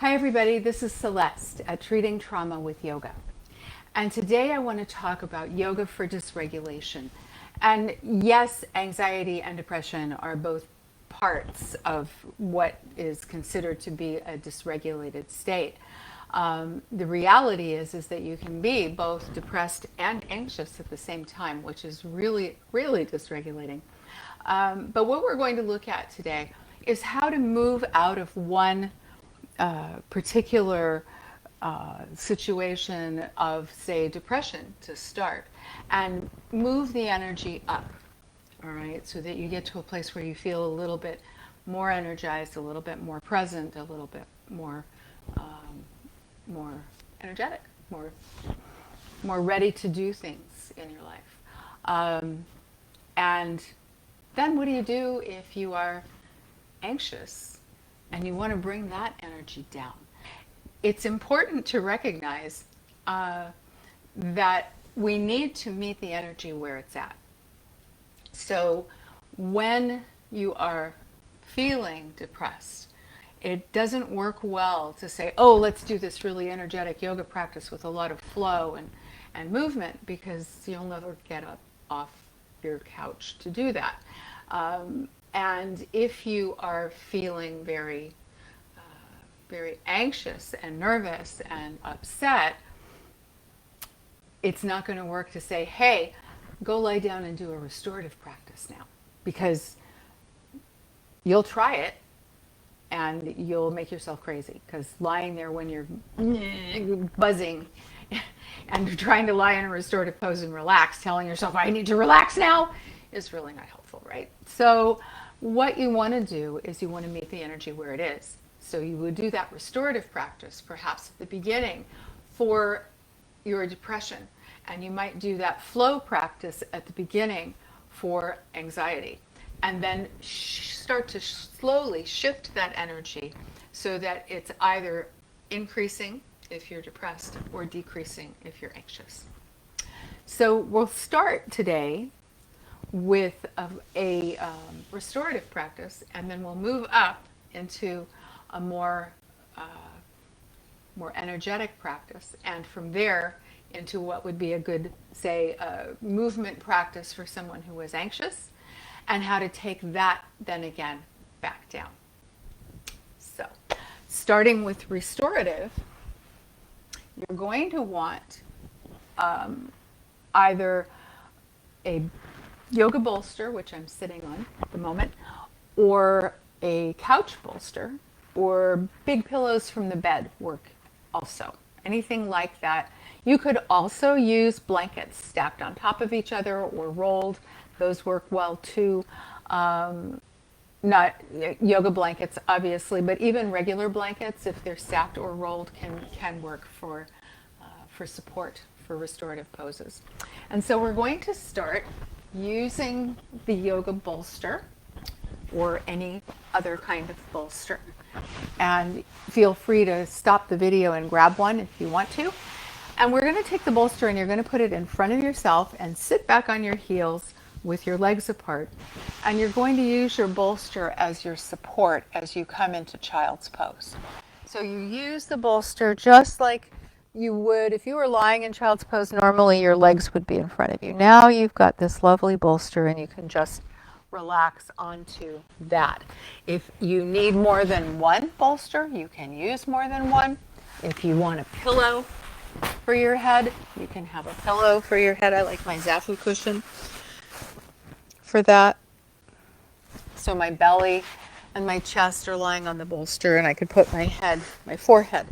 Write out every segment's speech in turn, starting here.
Hi everybody, this is Celeste at Treating Trauma with Yoga. And today I want to talk about yoga for dysregulation. And yes, anxiety and depression are both parts of what is considered to be a dysregulated state. The reality is that you can be both depressed and anxious at the same time, which is really, really dysregulating. But what we're going to look at today is how to move out of one particular situation of, say, depression to start and move the energy up, all right, so that you get to a place where you feel a little bit more energized, a little bit more present, a little bit more more energetic, more ready to do things in your life. And then what do you do if you are anxious and you want to bring that energy down? It's important to recognize that we need to meet the energy where it's at. So when you are feeling depressed, it doesn't work well to say, oh, let's do this really energetic yoga practice with a lot of flow and movement, because you'll never get up off your couch to do that. And if you are feeling very anxious and nervous and upset, it's not going to work to say, hey, go lie down and do a restorative practice now, because you'll try it and you'll make yourself crazy, because lying there when you're buzzing and trying to lie in a restorative pose and relax, telling yourself, I need to relax now, is really not helpful, right? So what you want to do is you want to meet the energy where it is. So you would do that restorative practice perhaps at the beginning for your depression, and you might do that flow practice at the beginning for anxiety, and then start to slowly shift that energy so that it's either increasing if you're depressed or decreasing if you're anxious. So we'll start today with a restorative practice, and then we'll move up into a more energetic practice, and from there into what would be a good, say, movement practice for someone who was anxious, and how to take that then again back down. So starting with restorative, you're going to want either a yoga bolster, which I'm sitting on at the moment, or a couch bolster, or big pillows from the bed work also. Anything like that. You could also use blankets stacked on top of each other or rolled. Those work well too. Not yoga blankets, obviously, but even regular blankets, if they're stacked or rolled, can work for support for restorative poses. And so we're going to start using the yoga bolster or any other kind of bolster. And feel free to stop the video and grab one if you want to. And we're going to take the bolster and you're going to put it in front of yourself and sit back on your heels with your legs apart. And you're going to use your bolster as your support as you come into child's pose. So you use the bolster just like you would if you were lying in child's pose. Normally your legs would be in front of you. Now you've got this lovely bolster and you can just relax onto that. If you need more than one bolster, you can use more than one. If you want a pillow for your head, you can have a pillow for your head. I like my Zafu cushion for that. So my belly and my chest are lying on the bolster, and I could put my head, my forehead,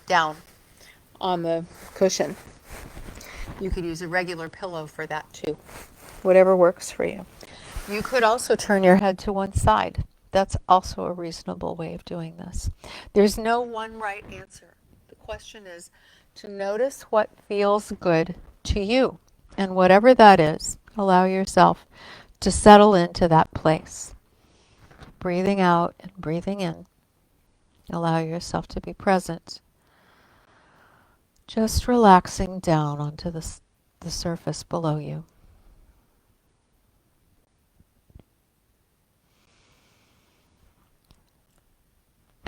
down on the cushion. You could use a regular pillow for that too. Whatever works for you. You could also turn your head to one side. That's also a reasonable way of doing this. There's no one right answer. The question is to notice what feels good to you. And whatever that is, allow yourself to settle into that place. Breathing out and breathing in. Allow yourself to be present. Just relaxing down onto the surface below you.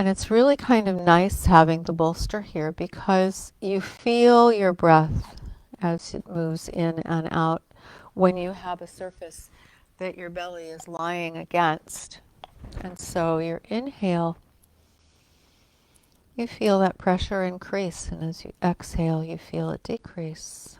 And it's really kind of nice having the bolster here because you feel your breath as it moves in and out when you have a surface that your belly is lying against. And so your inhale, you feel that pressure increase, and as you exhale, you feel it decrease.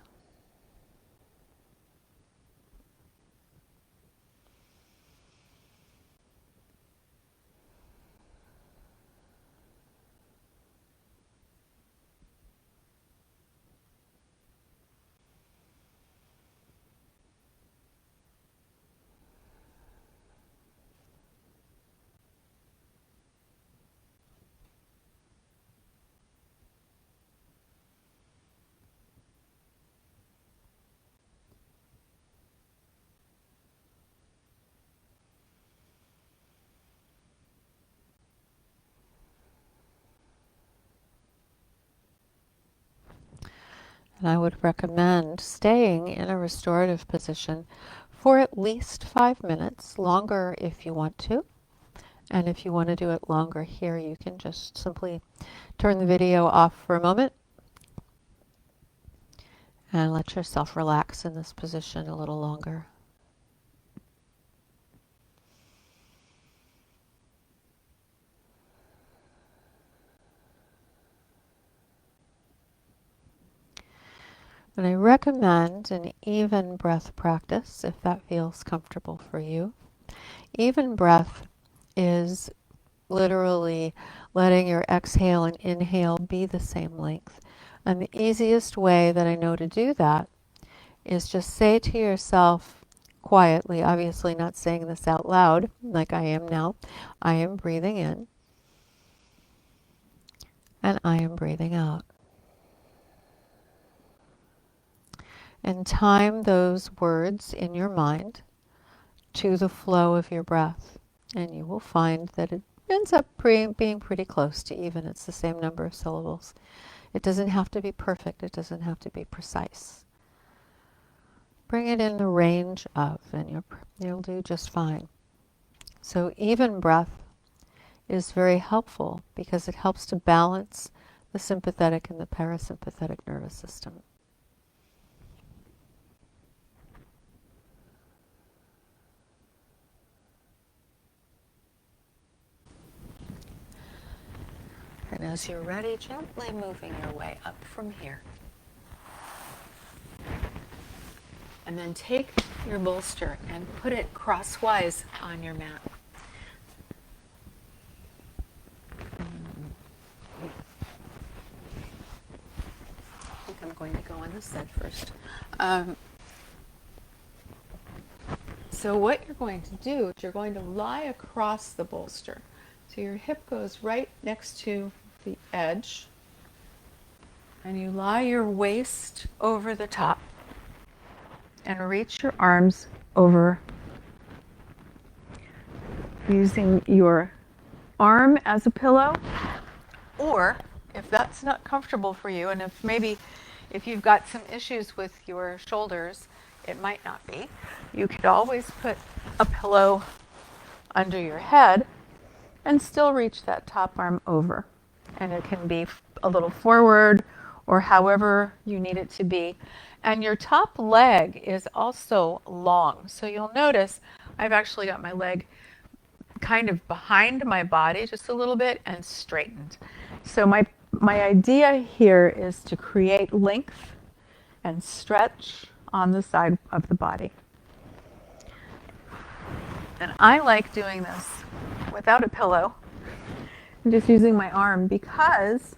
And I would recommend staying in a restorative position for at least 5 minutes, longer if you want to. And if you want to do it longer here, you can just simply turn the video off for a moment and let yourself relax in this position a little longer. And I recommend an even breath practice if that feels comfortable for you. Even breath is literally letting your exhale and inhale be the same length. And the easiest way that I know to do that is just say to yourself quietly, obviously not saying this out loud like I am now, I am breathing in and I am breathing out. And time those words in your mind to the flow of your breath. And you will find that it ends up being pretty close to even. It's the same number of syllables. It doesn't have to be perfect. It doesn't have to be precise. Bring it in the range of, and you'll do just fine. So even breath is very helpful because it helps to balance the sympathetic and the parasympathetic nervous system. And as you're ready, gently moving your way up from here. And then take your bolster and put it crosswise on your mat. I think I'm going to go on this side first. So what you're going to do is you're going to lie across the bolster. So your hip goes right next to the edge. And you lie your waist over the top. And reach your arms over, using your arm as a pillow. Or if that's not comfortable for you, and if you've got some issues with your shoulders, it might not be, you could always put a pillow under your head and still reach that top arm over. And it can be a little forward or however you need it to be. And your top leg is also long. So you'll notice I've actually got my leg kind of behind my body just a little bit and straightened. So my idea here is to create length and stretch on the side of the body. And I like doing this without a pillow. I'm just using my arm because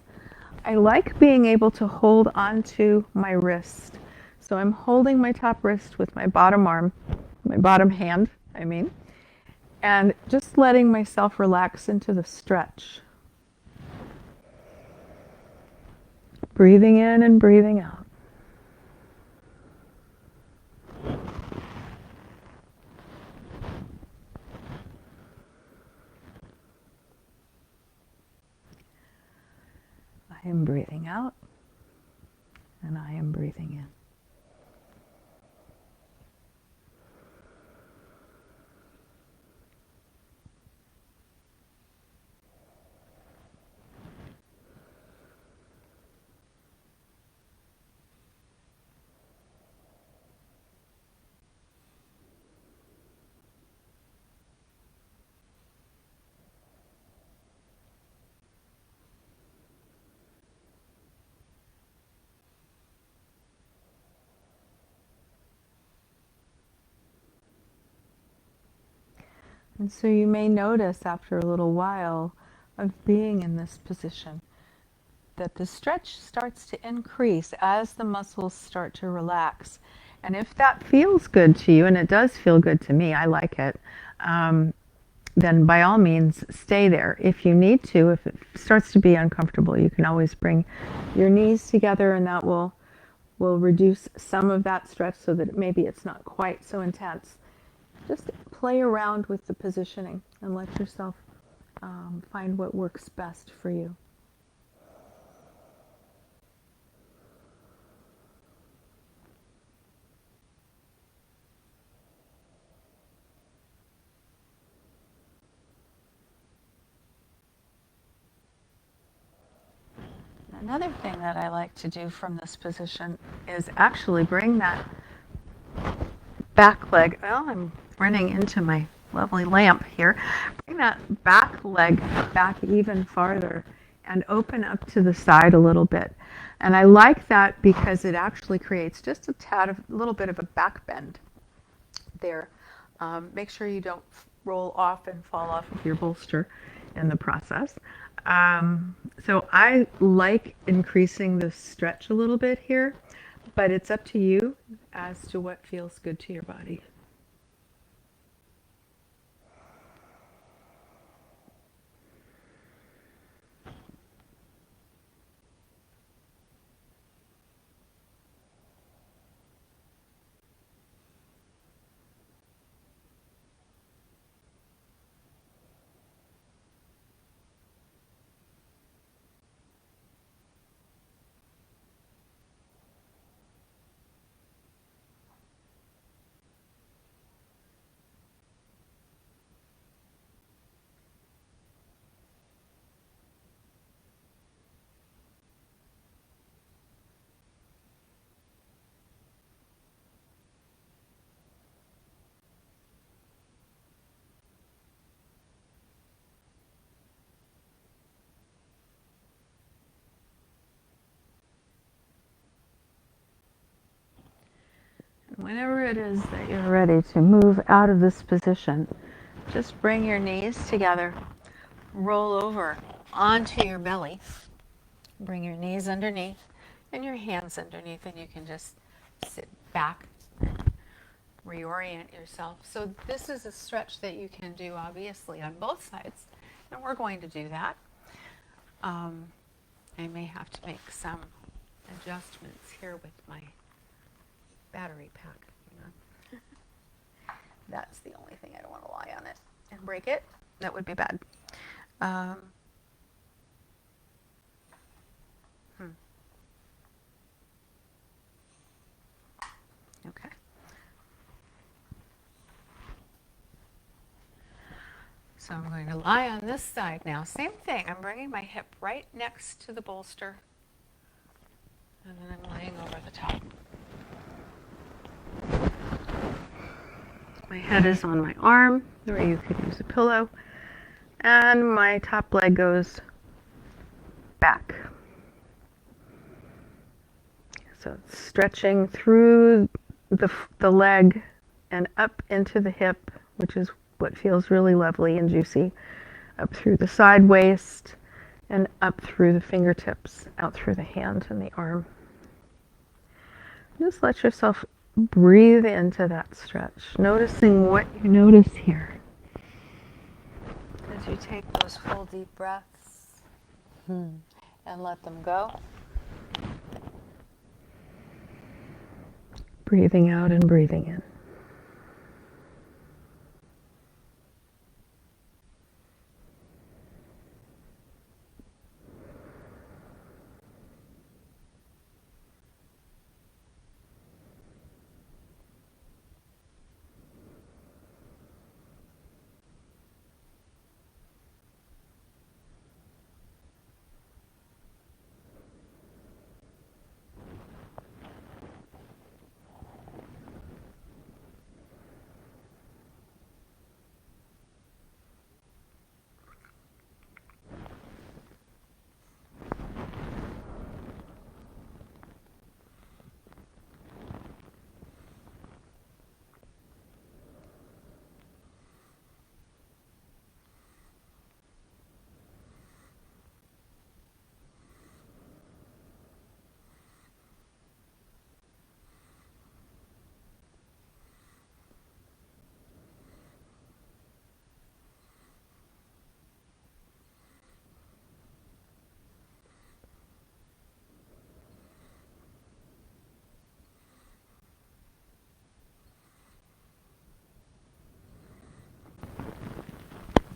I like being able to hold onto my wrist. So I'm holding my top wrist with my bottom arm, my bottom hand, and just letting myself relax into the stretch. Breathing in and breathing out. I am breathing out and I am breathing in. And so you may notice after a little while of being in this position that the stretch starts to increase as the muscles start to relax. And if that feels good to you, and it does feel good to me, I like it, then by all means stay there. If you need to, if it starts to be uncomfortable, you can always bring your knees together, and that will reduce some of that stretch so that maybe it's not quite so intense. Just play around with the positioning and let yourself find what works best for you. Another thing that I like to do from this position is actually bring that back leg. Well, I'm running into my lovely lamp here. Bring that back leg back even farther and open up to the side a little bit. And I like that because it actually creates just a little bit of a back bend there. Make sure you don't roll off and fall off of your bolster in the process. So I like increasing the stretch a little bit here, but it's up to you as to what feels good to your body. Whenever it is that you're ready to move out of this position, just bring your knees together, roll over onto your belly, bring your knees underneath and your hands underneath, and you can just sit back and reorient yourself. So this is a stretch that you can do obviously on both sides, and we're going to do that. I may have to make some adjustments here with my battery pack. Hang on. That's the only thing. I don't want to lie on it and break it. That would be bad. Okay. So I'm going to lie on this side now. Same thing. I'm bringing my hip right next to the bolster, and then I'm laying over the top. My head is on my arm, or you could use a pillow, and my top leg goes back. So it's stretching through the leg and up into the hip, which is what feels really lovely and juicy, up through the side waist and up through the fingertips, out through the hand and the arm. Just let yourself breathe into that stretch, noticing what you notice here. As you take those full deep breaths and let them go. Breathing out and breathing in.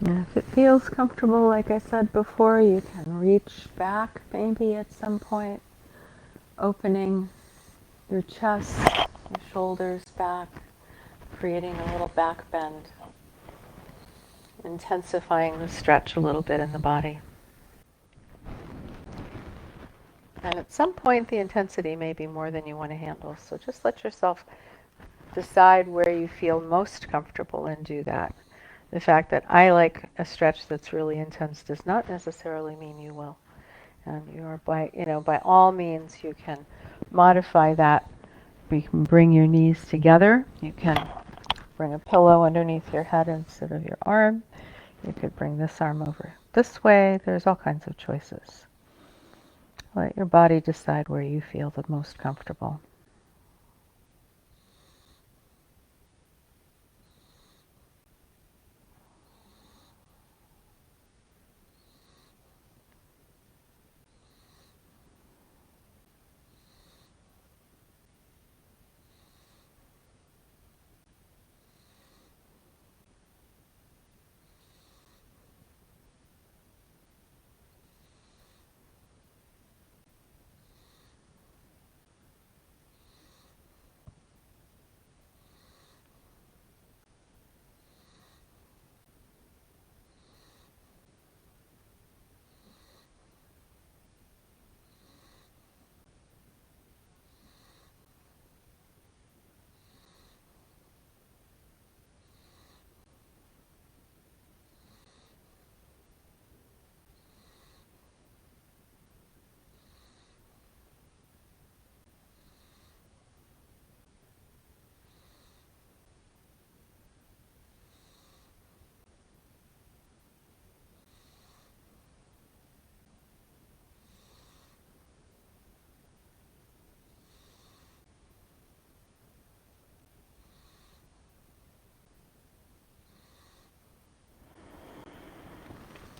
And if it feels comfortable, like I said before, you can reach back maybe at some point, opening your chest, your shoulders back, creating a little back bend, intensifying the stretch a little bit in the body. And at some point, the intensity may be more than you want to handle. So just let yourself decide where you feel most comfortable and do that. The fact that I like a stretch that's really intense does not necessarily mean you will. And you're by all means, you can modify that. You can bring your knees together. You can bring a pillow underneath your head instead of your arm. You could bring this arm over this way. There's all kinds of choices. Let your body decide where you feel the most comfortable.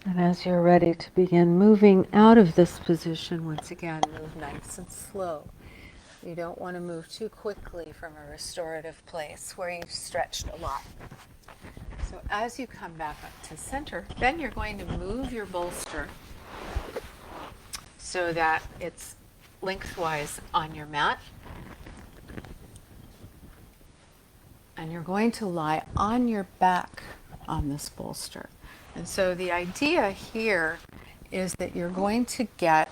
And as you're ready to begin moving out of this position, once again, move nice and slow. You don't want to move too quickly from a restorative place where you've stretched a lot. So as you come back up to center, then you're going to move your bolster so that it's lengthwise on your mat. And you're going to lie on your back on this bolster. And so the idea here is that you're going to get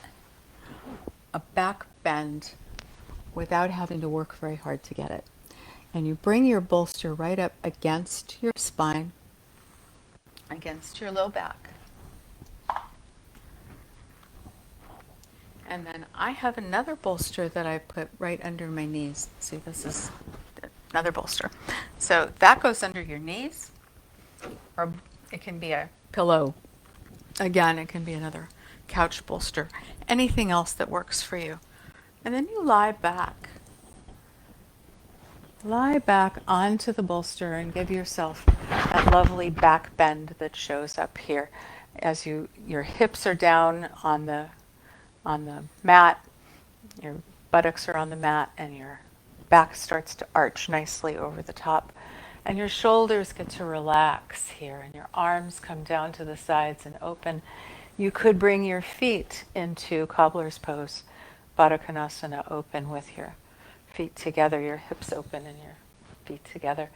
a back bend without having to work very hard to get it. And you bring your bolster right up against your spine, against your low back. And then I have another bolster that I put right under my knees. See, this is another bolster. So that goes under your knees, or it can be a pillow. Again, it can be another couch bolster. Anything else that works for you. And then you lie back. Lie back onto the bolster and give yourself that lovely back bend that shows up here as your hips are down on the mat, your buttocks are on the mat, and your back starts to arch nicely over the top. And your shoulders get to relax here, and your arms come down to the sides and open. You could bring your feet into cobbler's pose, Baddha Konasana, open with your feet together, your hips open and your feet together.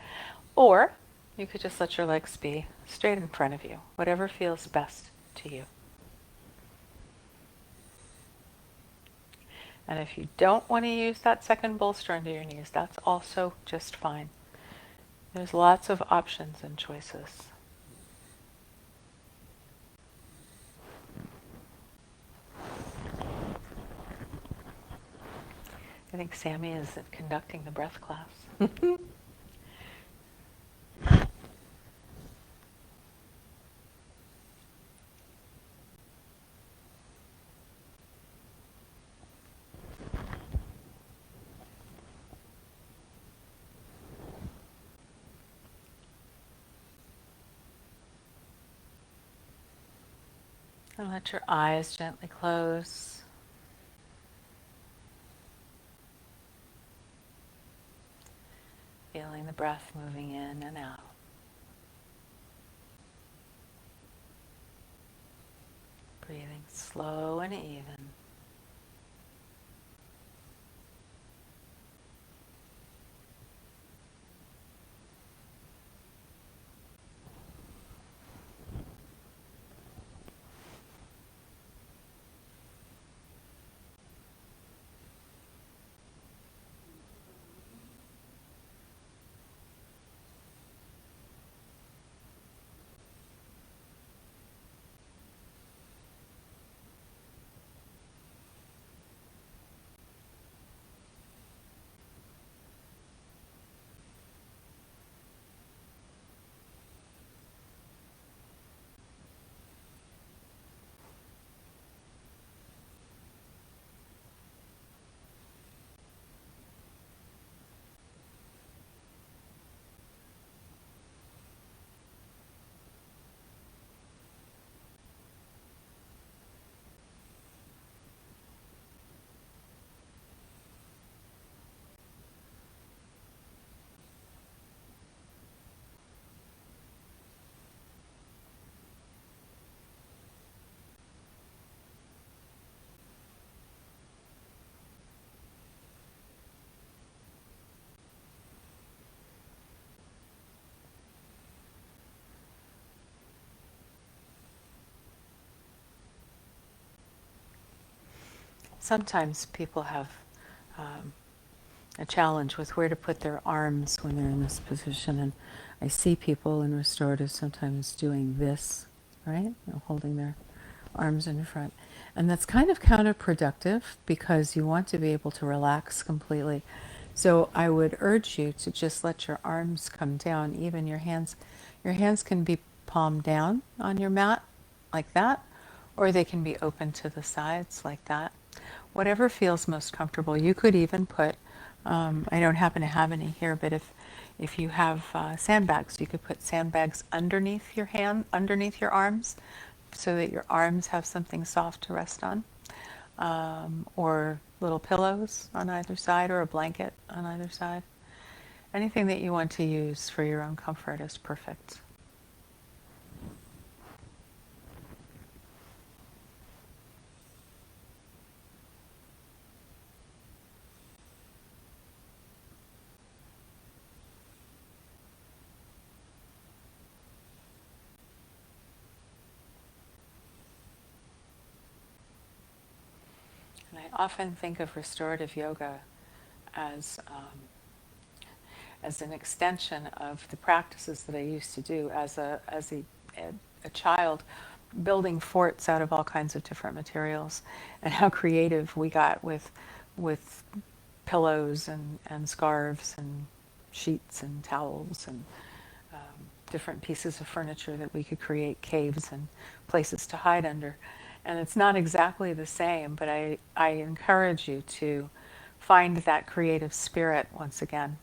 Or you could just let your legs be straight in front of you, whatever feels best to you. And if you don't want to use that second bolster under your knees, that's also just fine. There's lots of options and choices. I think Sammy is conducting the breath class. And let your eyes gently close. Feeling the breath moving in and out. Breathing slow and even. Sometimes people have a challenge with where to put their arms when they're in this position, and I see people in restorative sometimes doing this, right? You know, holding their arms in front. And that's kind of counterproductive because you want to be able to relax completely. So I would urge you to just let your arms come down, even your hands. Your hands can be palm down on your mat like that, or they can be open to the sides like that. Whatever feels most comfortable. You could even put, I don't happen to have any here, but if you have sandbags, you could put sandbags underneath your underneath your arms, so that your arms have something soft to rest on, or little pillows on either side, or a blanket on either side. Anything that you want to use for your own comfort is perfect. And I often think of restorative yoga as an extension of the practices that I used to do as a child, building forts out of all kinds of different materials, and how creative we got with pillows and scarves and sheets and towels and different pieces of furniture that we could create caves and places to hide under. And it's not exactly the same, but I encourage you to find that creative spirit once again,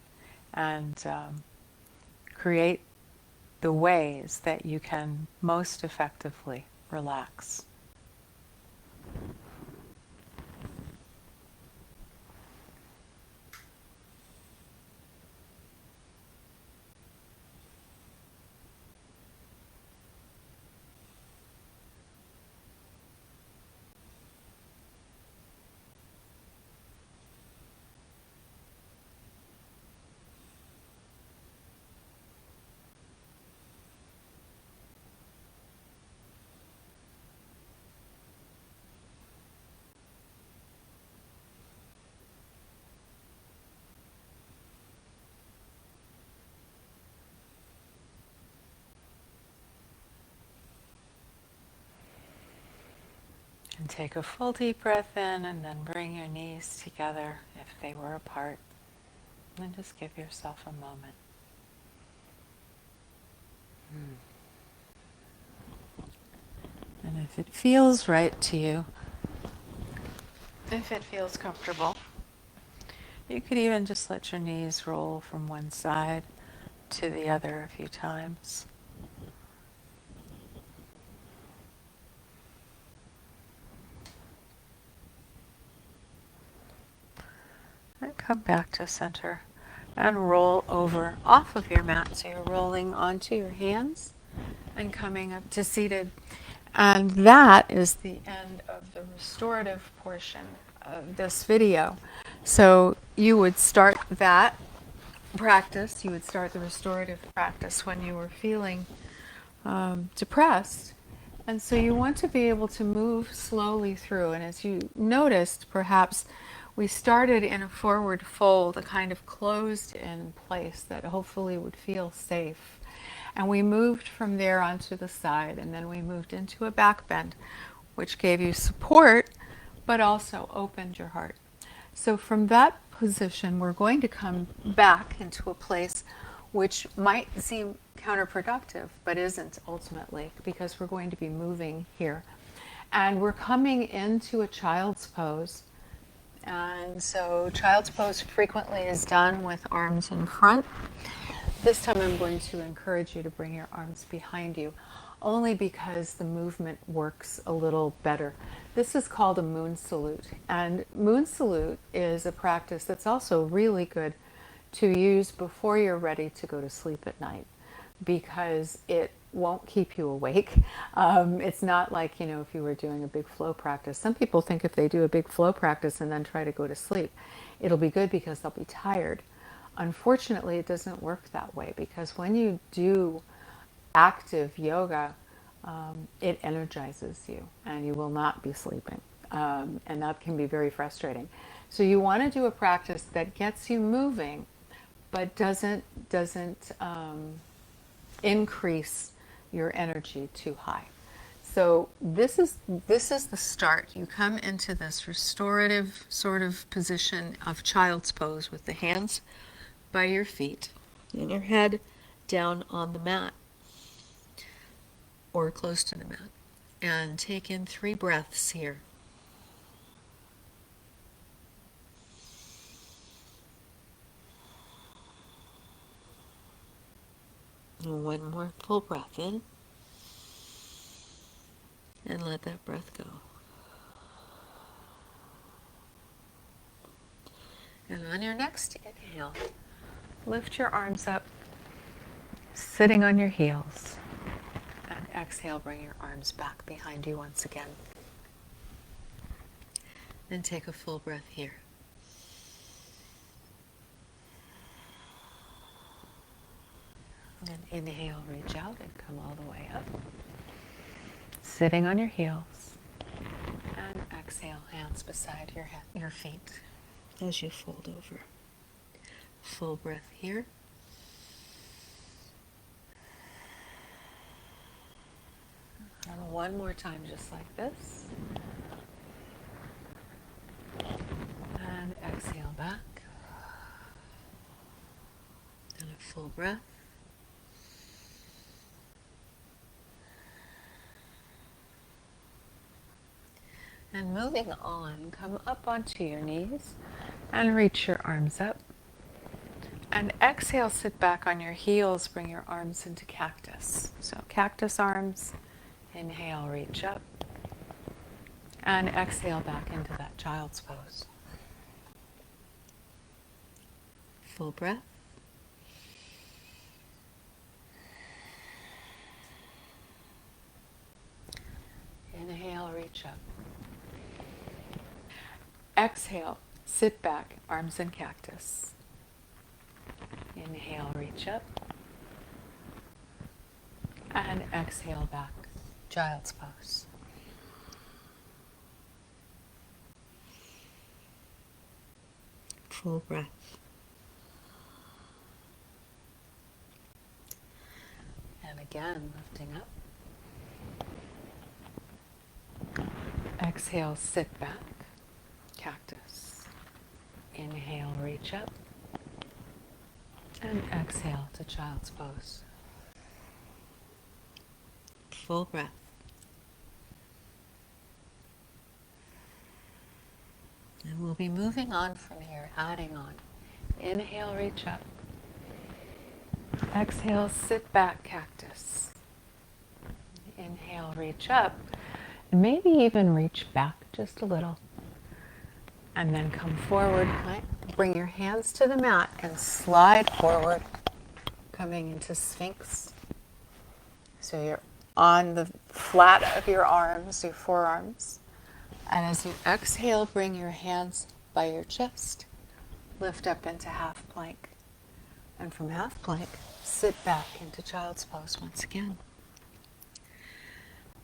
and create the ways that you can most effectively relax. And take a full deep breath in, and then bring your knees together if they were apart. And just give yourself a moment. And if it feels right to you, if it feels comfortable, you could even just let your knees roll from one side to the other a few times. And come back to center and roll over off of your mat. So you're rolling onto your hands and coming up to seated. And that is the end of the restorative portion of this video. So you would start that practice, you would start the restorative practice when you were feeling depressed. And so you want to be able to move slowly through. And as you noticed, perhaps we started in a forward fold, a kind of closed in place that hopefully would feel safe. And we moved from there onto the side, and then we moved into a back bend, which gave you support, but also opened your heart. So from that position, we're going to come back into a place which might seem counterproductive, but isn't ultimately, because we're going to be moving here. And we're coming into a child's pose. And so child's pose frequently is done with arms in front. This time I'm going to encourage you to bring your arms behind you, only because the movement works a little better. This is called a moon salute. And moon salute is a practice that's also really good to use before you're ready to go to sleep at night, because it won't keep you awake. It's not like, if you were doing a big flow practice. Some people think if they do a big flow practice and then try to go to sleep, it'll be good because they'll be tired. Unfortunately, it doesn't work that way, because when you do active yoga, it energizes you and you will not be sleeping. And that can be very frustrating. So you want to do a practice that gets you moving, but doesn't increase your energy too high. So this is the start. You come into this restorative sort of position of child's pose with the hands by your feet and your head down on the mat or close to the mat. And take in 3 breaths here. And 1 more full breath in. And let that breath go. And on your next inhale, lift your arms up, sitting on your heels. And exhale, bring your arms back behind you once again. Then take a full breath here. And inhale, reach out and come all the way up. Sitting on your heels. And exhale, hands beside your feet as you fold over. Full breath here. And 1 more time, just like this. And exhale back. And a full breath. And moving on, come up onto your knees and reach your arms up. And exhale, sit back on your heels, bring your arms into cactus. So cactus arms, inhale, reach up. And exhale back into that child's pose. Full breath. Inhale, reach up. Exhale, sit back, arms in cactus. Inhale, reach up. And exhale back, child's pose. Full breath. And again, lifting up. Exhale, sit back, cactus. Inhale, reach up. And exhale to child's pose. Full breath. And we'll be moving on from here, adding on. Inhale, reach up. Exhale, sit back, cactus. Inhale, reach up. And maybe even reach back just a little. And then come forward. Right? Bring your hands to the mat and slide forward, coming into Sphinx. So your on the flat of your arms, your forearms. And as you exhale, bring your hands by your chest, lift up into half plank. And from half plank, sit back into child's pose once again.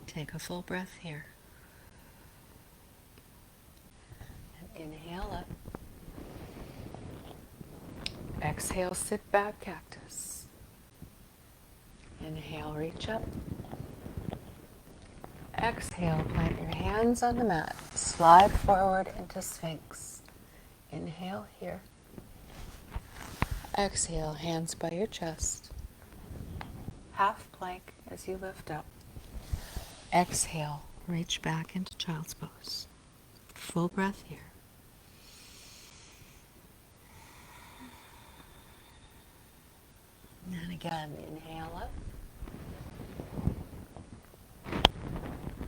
Take a full breath here. And inhale up. Exhale, sit back, cactus. Inhale, reach up. Exhale, plant your hands on the mat. Slide forward into Sphinx. Inhale here. Exhale, hands by your chest. Half plank as you lift up. Exhale, reach back into child's pose. Full breath here. And again, inhale up.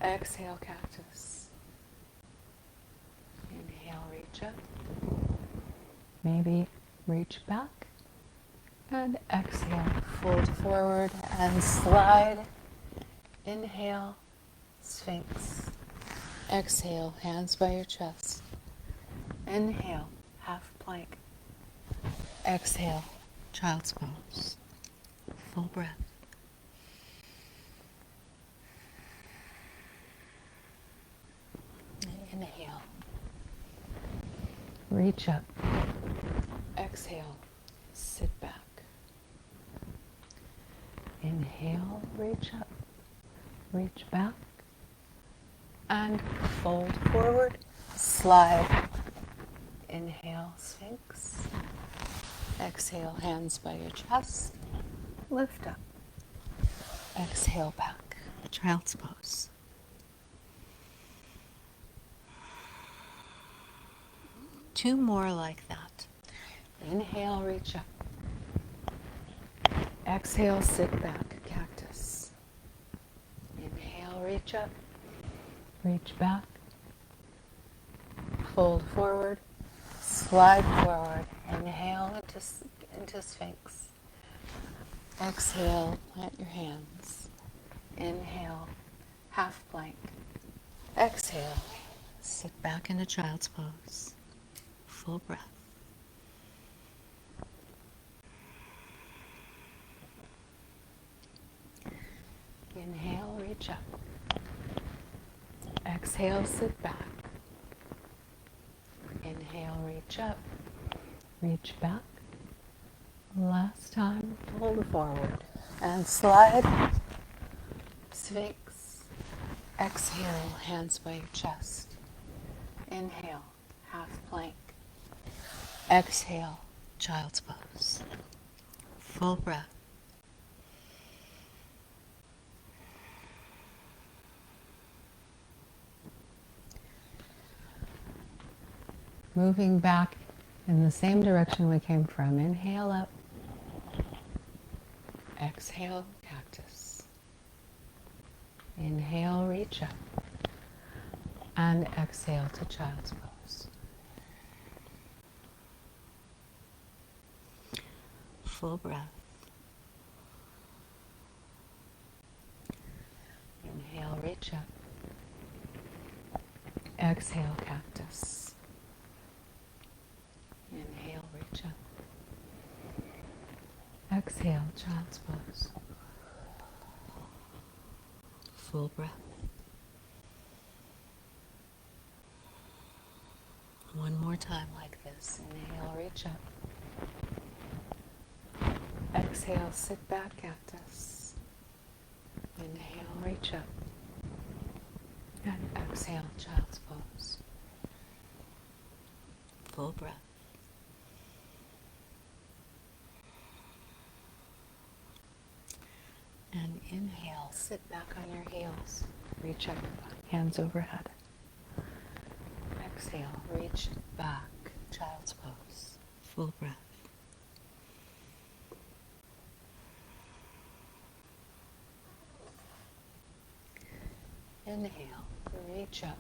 Exhale, cactus. Inhale, reach up. Maybe reach back. And exhale, fold forward and slide. Inhale, Sphinx. Exhale, hands by your chest. Inhale, half plank. Exhale, child's pose. Full breath. Inhale. Reach up. Exhale, sit back. Inhale, reach up. Reach back. And fold forward. Slide. Inhale, Sphinx. Exhale, hands by your chest. Lift up. Exhale, back. Child's pose. Two more like that. Inhale, reach up. Exhale, sit back, cactus. Inhale, reach up. Reach back. Fold forward. Slide forward. Inhale into Sphinx. Exhale, plant your hands. Inhale, half plank. Exhale, sit back into child's pose. Full breath. Inhale, reach up. Exhale, sit back. Inhale, reach up. Reach back. Last time, fold forward and slide. Sphinx. Exhale, hands by your chest. Inhale, half plank. Exhale, child's pose. Full breath. Moving back in the same direction we came from. Inhale up. Exhale, cactus. Inhale, reach up. And exhale to child's pose. Full breath. Inhale, reach up. Exhale, cactus. Inhale, reach up. Exhale, child's pose. Full breath. One more time like this. Inhale, reach up. Exhale, sit back, cactus. Inhale, reach up. And exhale, child's pose. Full breath. And inhale, sit back on your heels. Reach up, hands overhead. Exhale, reach back, child's pose. Full breath. Inhale, reach up.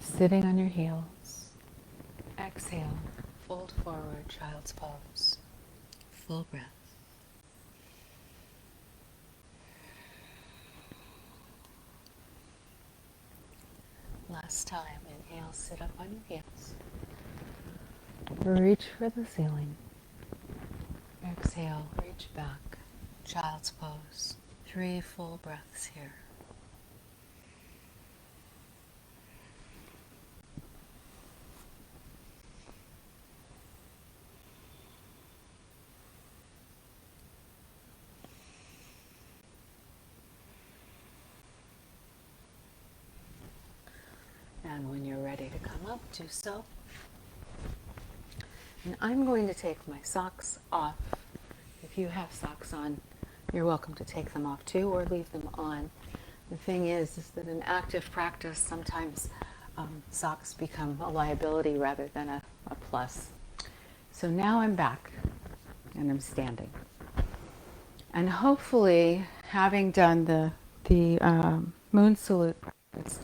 Sitting on your heels. Exhale, fold forward, child's pose. Full breath. Last time, inhale, sit up on your heels. Reach for the ceiling. Exhale, reach back. Child's pose. 3 full breaths here. And when you're ready to come up, do so. And I'm going to take my socks off. If you have socks on, you're welcome to take them off too, or leave them on. The thing is that in active practice, sometimes socks become a liability rather than a plus. So now I'm back, and I'm standing. And hopefully, having done the moon salute practice,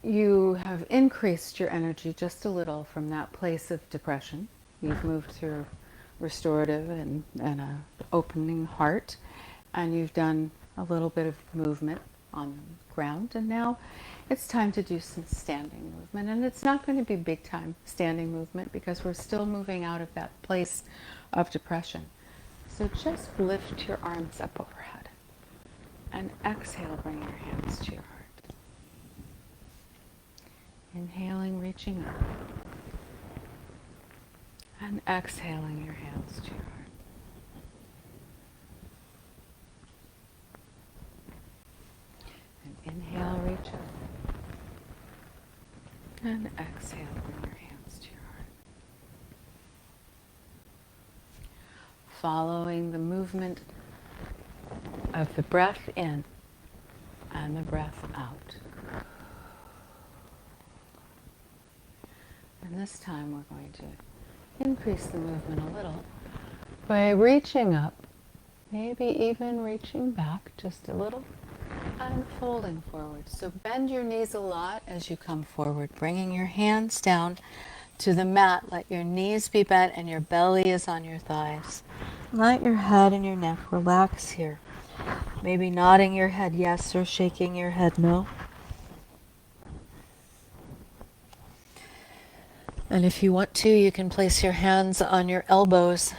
you have increased your energy just a little from that place of depression. You've moved through restorative and a opening heart, and you've done a little bit of movement on the ground, and now it's time to do some standing movement. And it's not going to be big time standing movement because we're still moving out of that place of depression. So just lift your arms up overhead and exhale, bring your hands to your heart. Inhaling, reaching up, and exhaling your hands to your heart. And inhale, reach up, and exhale, bring your hands to your heart. Following the movement of the breath in and the breath out. And this time we're going to increase the movement a little by reaching up, maybe even reaching back just a little, and folding forward. So bend your knees a lot as you come forward, bringing your hands down to the mat. Let your knees be bent and your belly is on your thighs. Let your head and your neck relax here. Maybe nodding your head yes or shaking your head no. And if you want to, you can place your hands on your elbows.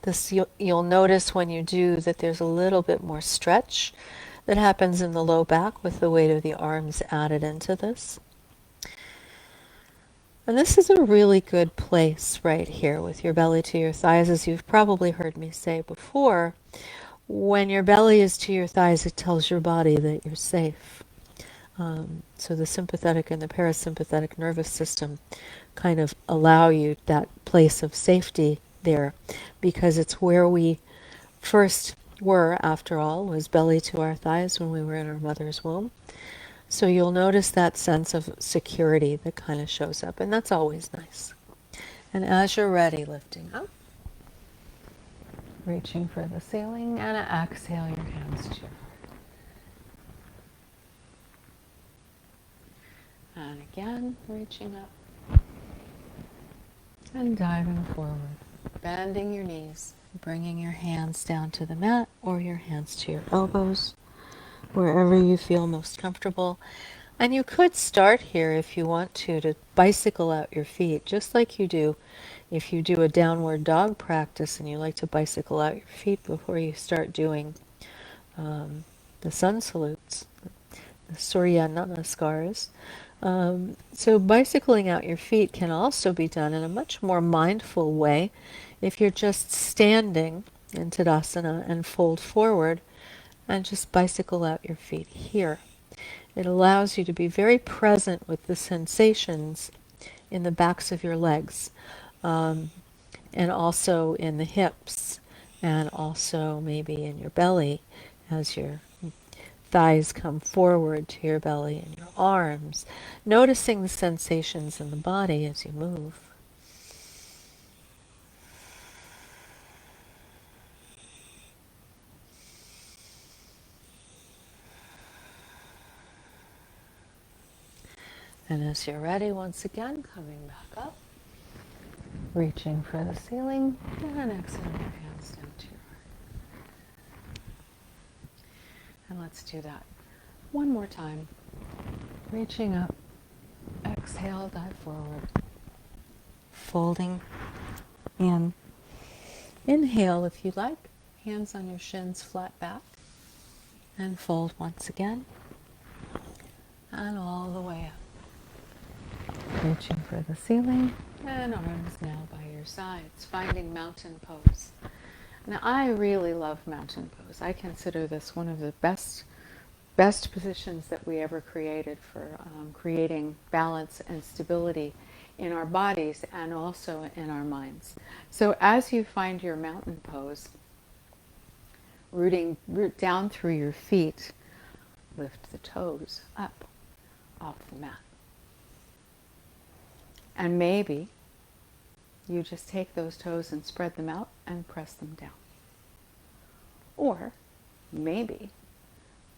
This you'll notice when you do that there's a little bit more stretch that happens in the low back with the weight of the arms added into this. And this is a really good place right here with your belly to your thighs. As you've probably heard me say before, when your belly is to your thighs, it tells your body that you're safe. So the sympathetic and the parasympathetic nervous system kind of allow you that place of safety there, because it's where we first were, after all, was belly to our thighs when we were in our mother's womb. So you'll notice that sense of security that kind of shows up, and that's always nice. And as you're ready, lifting up, reaching for the ceiling, and exhale your hands to your heart. And again, reaching up and diving forward, bending your knees, bringing your hands down to the mat or your hands to your elbows, wherever you feel most comfortable. And you could start here if you want to bicycle out your feet, just like you do if you do a downward dog practice and you like to bicycle out your feet before you start doing the sun salutes, the Surya Namaskars. So bicycling out your feet can also be done in a much more mindful way if you're just standing in Tadasana and fold forward and just bicycle out your feet here. It allows you to be very present with the sensations in the backs of your legs, and also in the hips, and also maybe in your belly as your thighs come forward to your belly and your arms, noticing the sensations in the body as you move. And as you're ready, once again, coming back up, reaching for the ceiling, and exhaling your hands down to your heart. And let's do that one more time. Reaching up. Exhale, dive forward. Folding in. Inhale if you like. Hands on your shins, flat back. And fold once again. And all the way up. Reaching for the ceiling. And arms now by your sides. Finding mountain pose. Now I really love mountain pose. I consider this one of the best positions that we ever created for creating balance and stability in our bodies and also in our minds. So as you find your mountain pose, root down through your feet, lift the toes up off the mat. And maybe you just take those toes and spread them out and press them down. Or maybe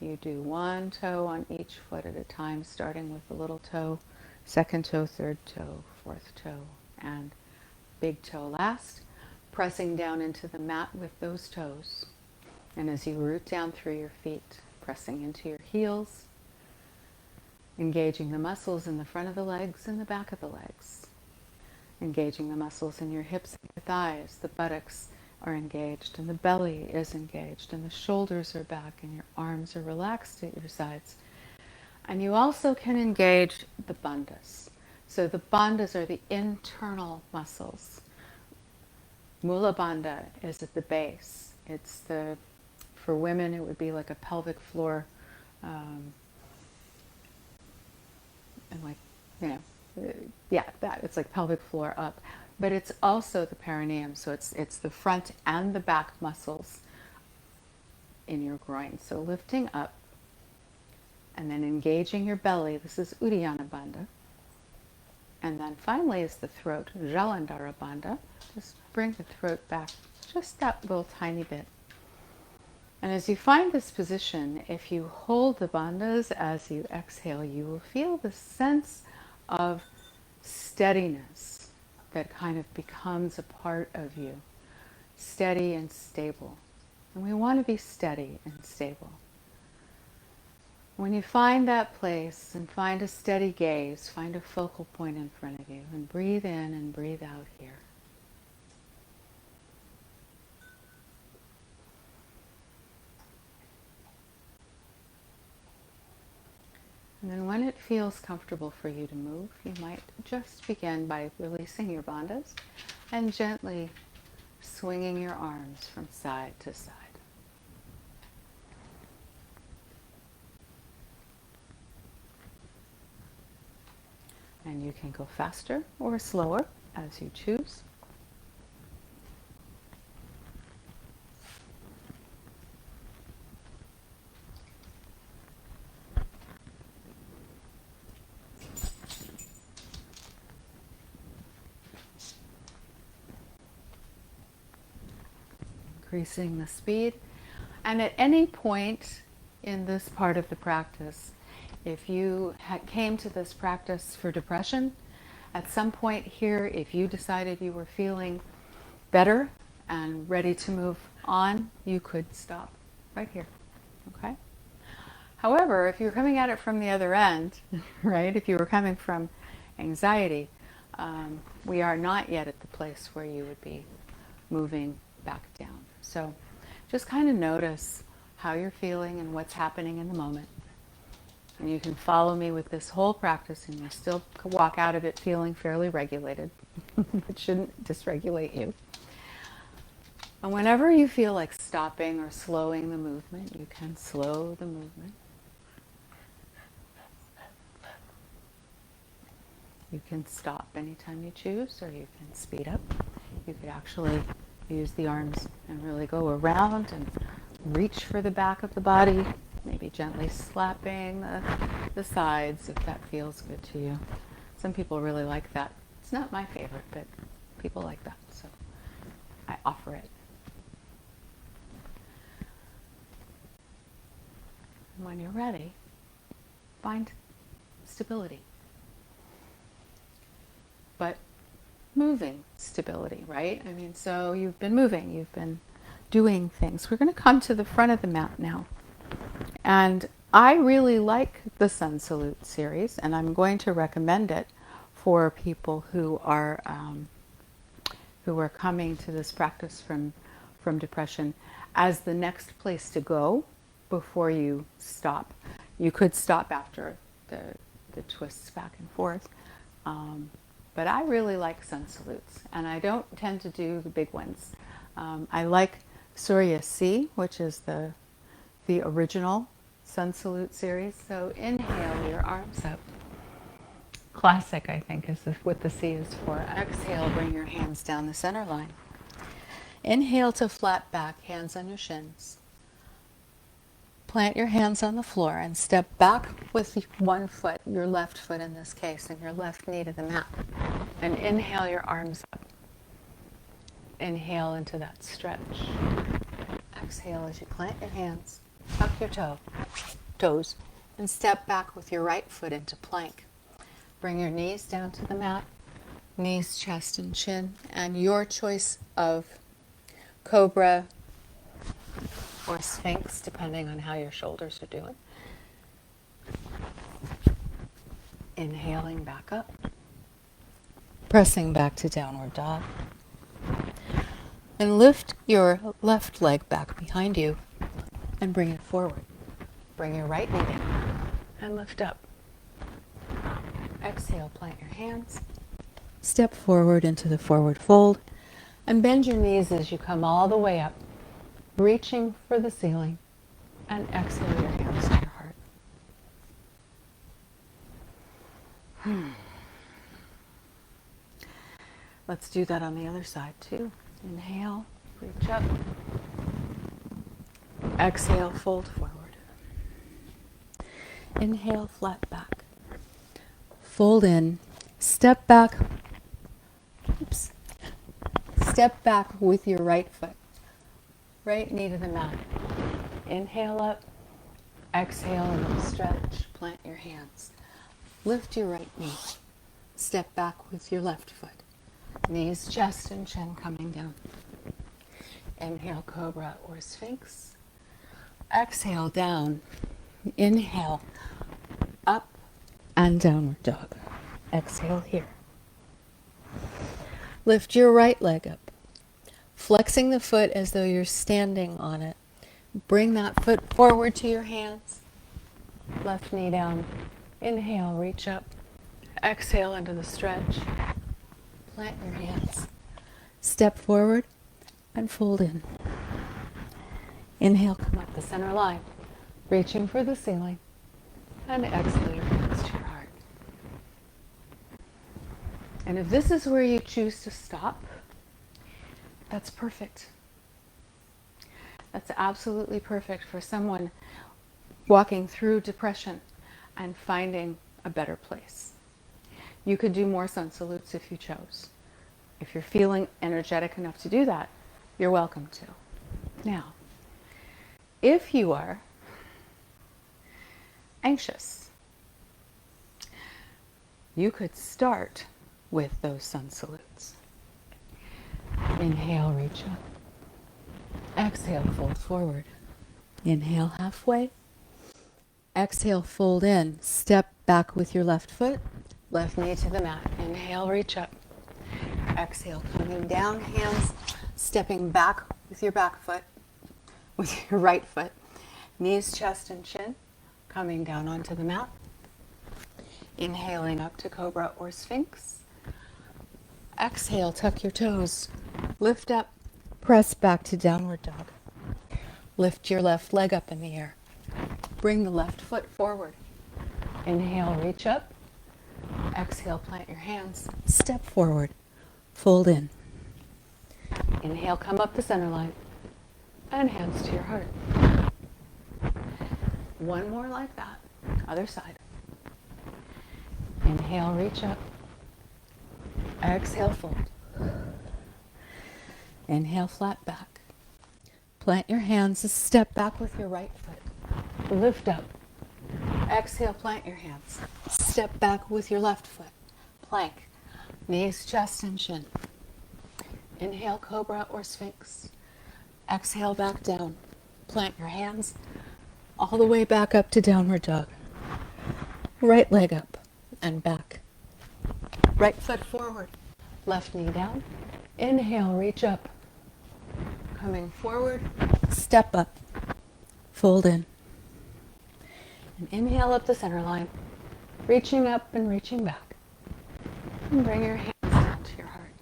you do one toe on each foot at a time, starting with the little toe, second toe, third toe, fourth toe, and big toe last, pressing down into the mat with those toes. And as you root down through your feet, pressing into your heels, engaging the muscles in the front of the legs and the back of the legs, engaging the muscles in your hips and your thighs, the buttocks are engaged and the belly is engaged and the shoulders are back and your arms are relaxed at your sides. And you also can engage the bandhas. So the bandhas are the internal muscles. Mula bandha is at the base. It's for women it would be like a pelvic floor, and like, it's like pelvic floor up. But it's also the perineum, so it's the front and the back muscles in your groin. So lifting up and then engaging your belly. This is Uddiyana Bandha. And then finally is the throat, Jalandhara Bandha. Just bring the throat back just that little tiny bit. And as you find this position, if you hold the bandhas as you exhale, you will feel the sense of steadiness that kind of becomes a part of you. Steady and stable. And we want to be steady and stable. When you find that place and find a steady gaze, find a focal point in front of you and breathe in and breathe out here. And then when it feels comfortable for you to move, you might just begin by releasing your bandhas and gently swinging your arms from side to side. And you can go faster or slower as you choose. Increasing the speed. And at any point in this part of the practice, if you came to this practice for depression, at some point here, if you decided you were feeling better and ready to move on, you could stop right here, okay? However, if you're coming at it from the other end, right, if you were coming from anxiety, we are not yet at the place where you would be moving back down. So just kind of notice how you're feeling and what's happening in the moment. And you can follow me with this whole practice and you still walk out of it feeling fairly regulated. It shouldn't dysregulate you. And whenever you feel like stopping or slowing the movement, you can slow the movement. You can stop anytime you choose, or you can speed up. You could actually use the arms and really go around and reach for the back of the body, maybe gently slapping the sides if that feels good to you. Some people really like that. It's not my favorite, but people like that, so I offer it. And when you're ready, find stability. But moving stability, right? I mean, so you've been moving, you've been doing things. We're going to come to the front of the mat now. And I really like the Sun Salute series, and I'm going to recommend it for people who are coming to this practice from depression as the next place to go before you stop. You could stop after the twists back and forth, but I really like Sun Salutes, and I don't tend to do the big ones. I like Surya C, which is the original Sun Salute series. So inhale your arms up. Classic, I think, is what the C is for. Exhale, bring your hands down the center line. Inhale to flat back, hands on your shins. Plant your hands on the floor and step back with one foot, your left foot in this case, and your left knee to the mat. And inhale your arms up. Inhale into that stretch. Exhale as you plant your hands, tuck your toes, and step back with your right foot into plank. Bring your knees down to the mat, knees, chest, and chin, and your choice of cobra or sphinx, depending on how your shoulders are doing. Inhaling back up, pressing back to downward dog. And lift your left leg back behind you and bring it forward. Bring your right knee down and lift up. Exhale, plant your hands. Step forward into the forward fold and bend your knees as you come all the way up, reaching for the ceiling, and exhale your hands to your heart. Let's do that on the other side too. Inhale, reach up. Exhale, fold forward. Inhale, flat back. Fold in, step back. Oops. Step back with your right foot. Right knee to the mat. Inhale up. Exhale into the stretch. Plant your hands. Lift your right knee. Step back with your left foot. Knees, chest, and chin coming down. Inhale, cobra or sphinx. Exhale, down. Inhale, up and downward dog. Exhale here. Lift your right leg up, flexing the foot as though you're standing on it. Bring that foot forward to your hands. Left knee down. Inhale, reach up. Exhale into the stretch. Plant your hands. Step forward and fold in. Inhale, come up the center line, reaching for the ceiling. And exhale your hands to your heart. And if this is where you choose to stop, that's perfect. That's absolutely perfect for someone walking through depression and finding a better place. You could do more sun salutes if you chose. If you're feeling energetic enough to do that, you're welcome to. Now, if you are anxious, you could start with those sun salutes. Inhale, reach up. Exhale, fold forward. Inhale, halfway. Exhale, fold in. Step back with your left foot. Left knee to the mat. Inhale, reach up. Exhale, coming down, hands stepping back with your back foot, with your right foot. Knees, chest, and chin coming down onto the mat. Inhaling up to cobra or sphinx. Exhale, tuck your toes. Lift up, press back to downward dog. Lift your left leg up in the air. Bring the left foot forward. Inhale, reach up. Exhale, plant your hands. Step forward. Fold in. Inhale, come up the center line. And hands to your heart. One more like that. Other side. Inhale, reach up. Exhale, fold. Inhale, flat back. Plant your hands, step back with your right foot. Lift up. Exhale, plant your hands. Step back with your left foot. Plank. Knees, chest, and chin. Inhale, cobra or sphinx. Exhale, back down. Plant your hands. all the way back up to downward dog. Right leg up and back. Right foot forward, left knee down. Inhale, reach up. Coming forward, step up, fold in. And inhale up the center line, reaching up and reaching back. And bring your hands down to your heart.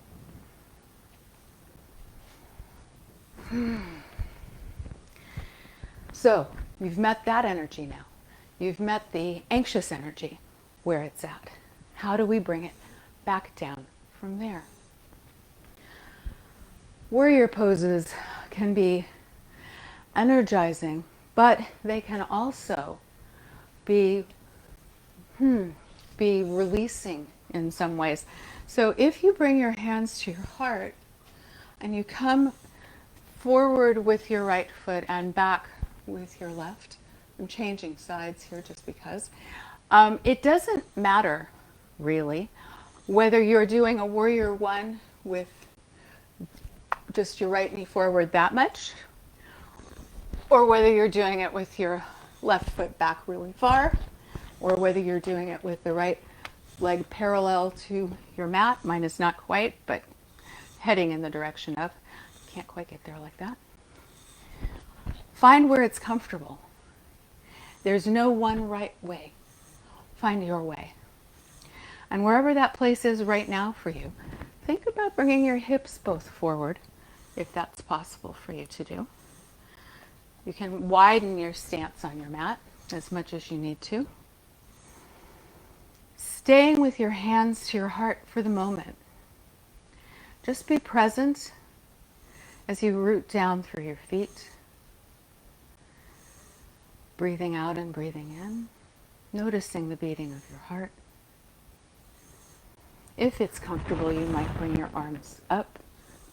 So, you've met that energy now. You've met the anxious energy, where it's at. How do we bring it back down from there? Warrior poses can be energizing, but they can also be releasing in some ways. So if you bring your hands to your heart and you come forward with your right foot and back with your left, I'm changing sides here just because. It doesn't matter really whether you're doing a warrior one with just your right knee forward that much, or whether you're doing it with your left foot back really far, or whether you're doing it with the right leg parallel to your mat. Mine is not quite, but heading in the direction of. Can't quite get there like that. Find where it's comfortable. There's no one right way. Find your way. And wherever that place is right now for you, think about bringing your hips both forward, if that's possible for you to do. You can widen your stance on your mat as much as you need to. Staying with your hands to your heart for the moment. Just be present as you root down through your feet. Breathing out and breathing in. Noticing the beating of your heart. If it's comfortable, you might bring your arms up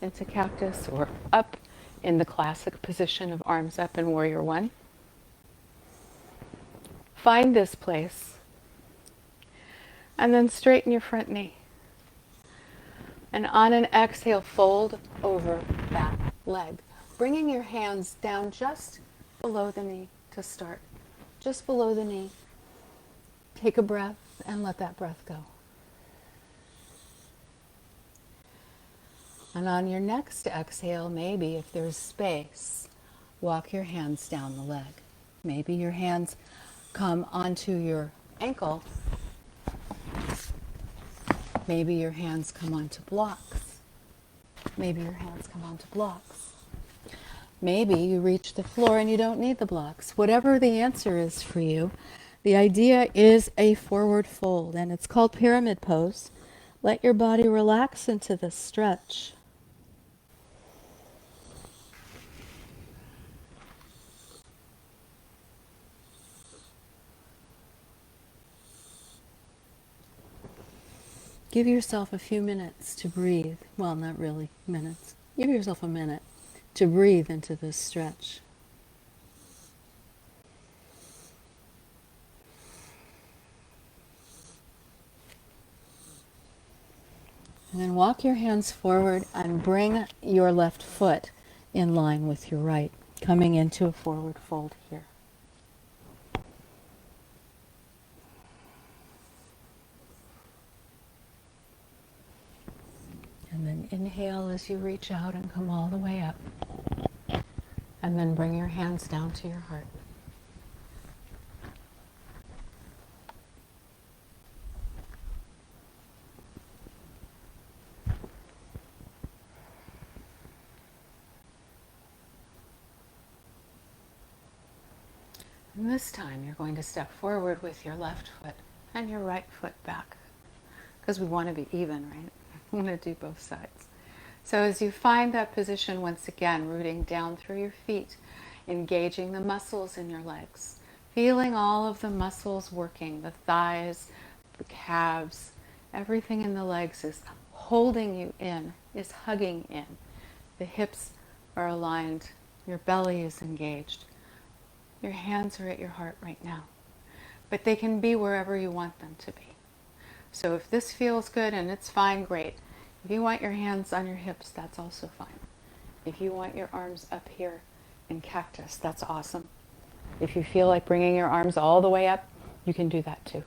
into cactus or up in the classic position of arms up in warrior one. Find this place and then straighten your front knee. And on an exhale, fold over that leg, bringing your hands down just below the knee to start. Just below the knee. Take a breath and let that breath go. And on your next exhale, maybe if there's space, walk your hands down the leg. Maybe your hands come onto your ankle. Maybe your hands come onto blocks. Maybe your hands come onto blocks. Maybe you reach the floor and you don't need the blocks. Whatever the answer is for you, the idea is a forward fold, and it's called pyramid pose. Let your body relax into this stretch. Give yourself a few minutes to breathe. Well, not really minutes. Give yourself a minute to breathe into this stretch. And then walk your hands forward and bring your left foot in line with your right, coming into a forward fold here. And then inhale as you reach out and come all the way up. And then bring your hands down to your heart. And this time you're going to step forward with your left foot and your right foot back. Because we want to be even, right? We want to do both sides. So as you find that position once again, rooting down through your feet, engaging the muscles in your legs, feeling all of the muscles working, the thighs, the calves, everything in the legs is holding you in, is hugging in. The hips are aligned, your belly is engaged. Your hands are at your heart right now, but they can be wherever you want them to be. So if this feels good and it's fine, great. If you want your hands on your hips, that's also fine. If you want your arms up here in cactus, that's awesome. If you feel like bringing your arms all the way up, you can do that too.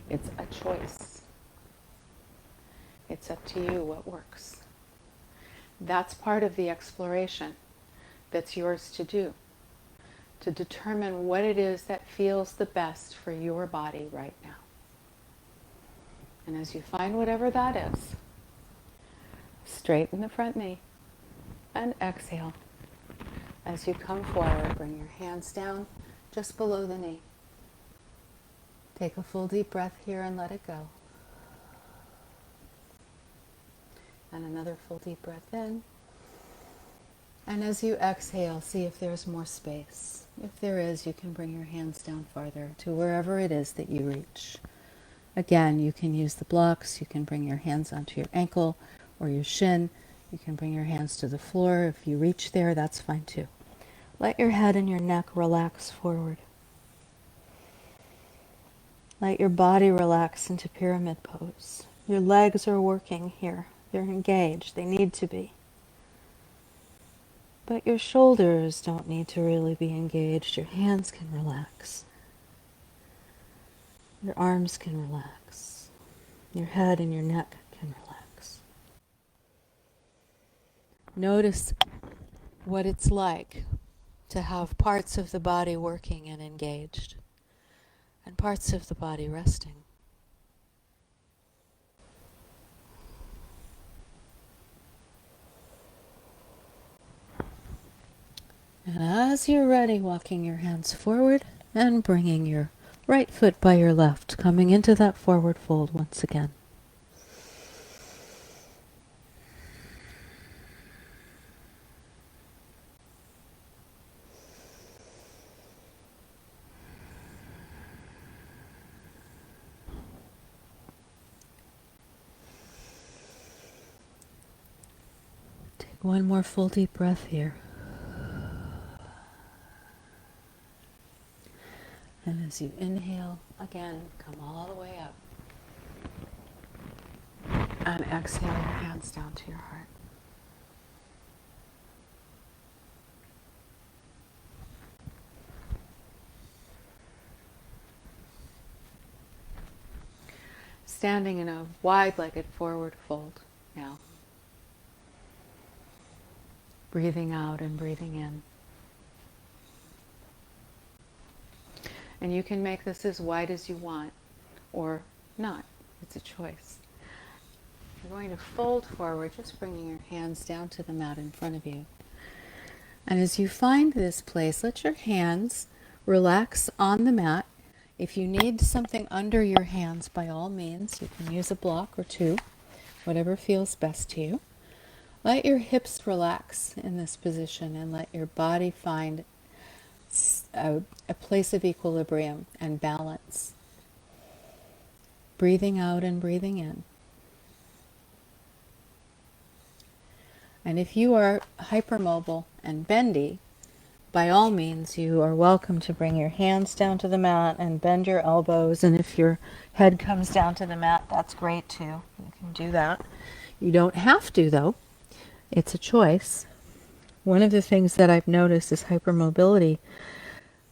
It's a choice. It's up to you what works. That's part of the exploration that's yours to do, to determine what it is that feels the best for your body right now. And as you find whatever that is, straighten the front knee and exhale. As you come forward, bring your hands down just below the knee. Take a full deep breath here and let it go. And another full deep breath in. And as you exhale, see if there's more space. If there is, you can bring your hands down farther to wherever it is that you reach. Again, you can use the blocks. You can bring your hands onto your ankle or your shin. You can bring your hands to the floor. If you reach there, that's fine too. Let your head and your neck relax forward. Let your body relax into pyramid pose. Your legs are working here. They're engaged. They need to be. But your shoulders don't need to really be engaged. Your hands can relax. Your arms can relax. Your head and your neck can relax. Notice what it's like to have parts of the body working and engaged, and parts of the body resting. And as you're ready, walking your hands forward and bringing your right foot by your left, coming into that forward fold once again. Take one more full deep breath here. And as you inhale, again, come all the way up. And exhale your hands down to your heart. Standing in a wide-legged forward fold now. Breathing out and breathing in. And you can make this as wide as you want, or not. It's a choice. You're going to fold forward, just bringing your hands down to the mat in front of you. And as you find this place, let your hands relax on the mat. If you need something under your hands, by all means, you can use a block or two, whatever feels best to you. Let your hips relax in this position and let your body find a place of equilibrium and balance. Breathing out and breathing in. And if you are hypermobile and bendy, by all means, you are welcome to bring your hands down to the mat and bend your elbows. And if your head comes down to the mat, that's great too. You can do that. You don't have to, though. It's a choice. One of the things that I've noticed is hypermobility,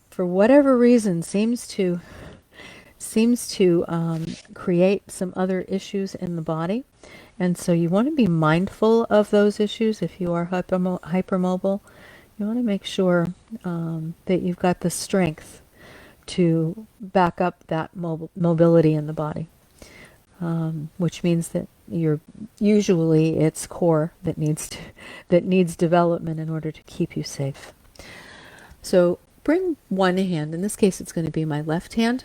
for whatever reason, seems to create some other issues in the body. And so you want to be mindful of those issues if you are hypermobile. You want to make sure that you've got the strength to back up that mobility in the body, which means that usually it's core that needs development in order to keep you safe. So bring one hand, in this case it's going to be my left hand,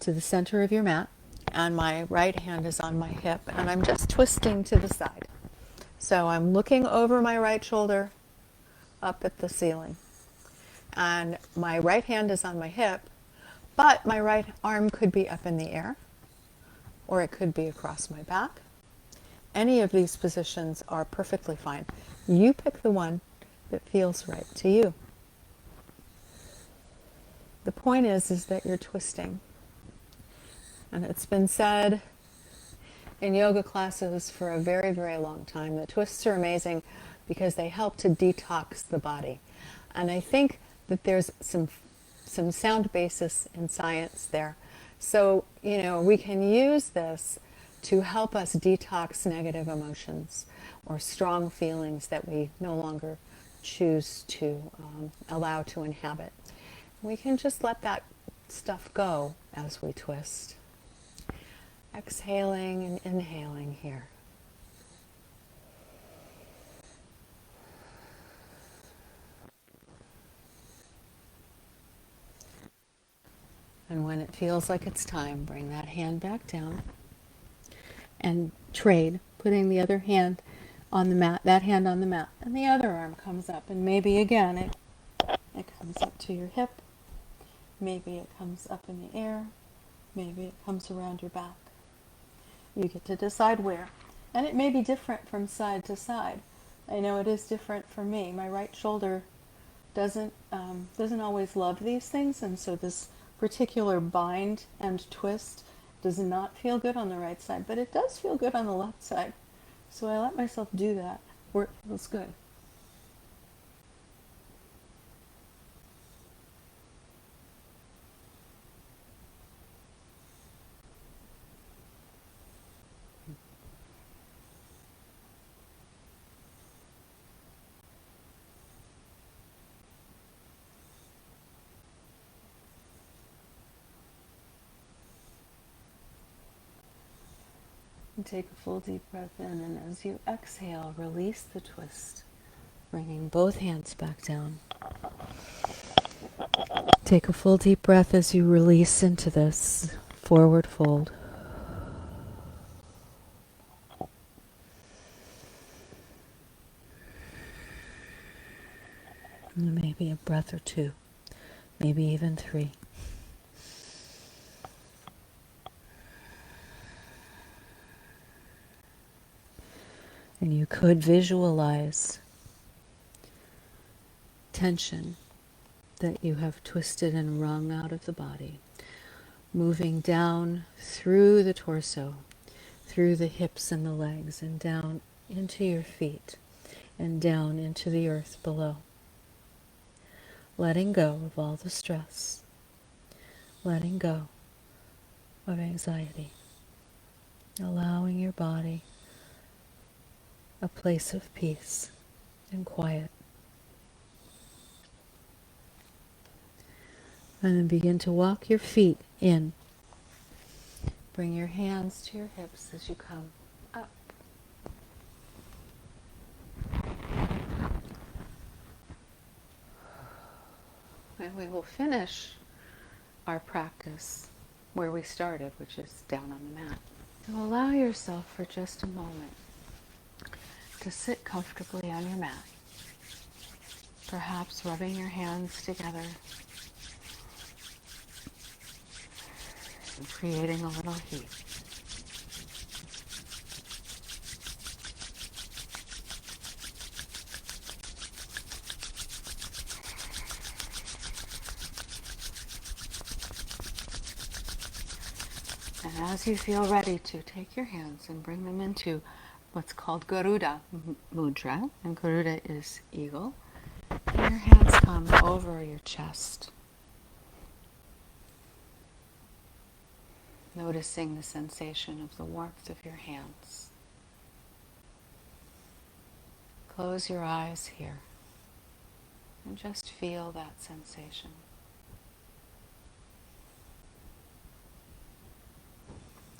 to the center of your mat, and my right hand is on my hip, and I'm just twisting to the side. So I'm looking over my right shoulder up at the ceiling, and my right hand is on my hip, but my right arm could be up in the air, or it could be across my back. Any of these positions are perfectly fine. You pick the one that feels right to you. The point is that you're twisting. And it's been said in yoga classes for a very, very long time that twists are amazing because they help to detox the body. And I think that there's some sound basis in science there. So, we can use this to help us detox negative emotions or strong feelings that we no longer choose to allow to inhabit. We can just let that stuff go as we twist. Exhaling and inhaling here. And when it feels like it's time, bring that hand back down and trade, putting the other hand on the mat, that hand on the mat, and the other arm comes up. And maybe again, it comes up to your hip. Maybe it comes up in the air. Maybe it comes around your back. You get to decide where. And it may be different from side to side. I know it is different for me. My right shoulder doesn't always love these things, and so this particular bind and twist does not feel good on the right side, but it does feel good on the left side. So I let myself do that where it feels good. And take a full deep breath in, and as you exhale, release the twist, bringing both hands back down. Take a full deep breath as you release into this forward fold. And maybe a breath or two, maybe even 3. And you could visualize tension that you have twisted and wrung out of the body, moving down through the torso, through the hips and the legs, and down into your feet, and down into the earth below. Letting go of all the stress, letting go of anxiety, allowing your body a place of peace and quiet. And then begin to walk your feet in. Bring your hands to your hips as you come up. And we will finish our practice where we started, which is down on the mat. So allow yourself for just a moment to sit comfortably on your mat, perhaps rubbing your hands together and creating a little heat. And as you feel ready to, take your hands and bring them into what's called Garuda Mudra, and Garuda is eagle. And your hands come over your chest, noticing the sensation of the warmth of your hands. Close your eyes here and just feel that sensation.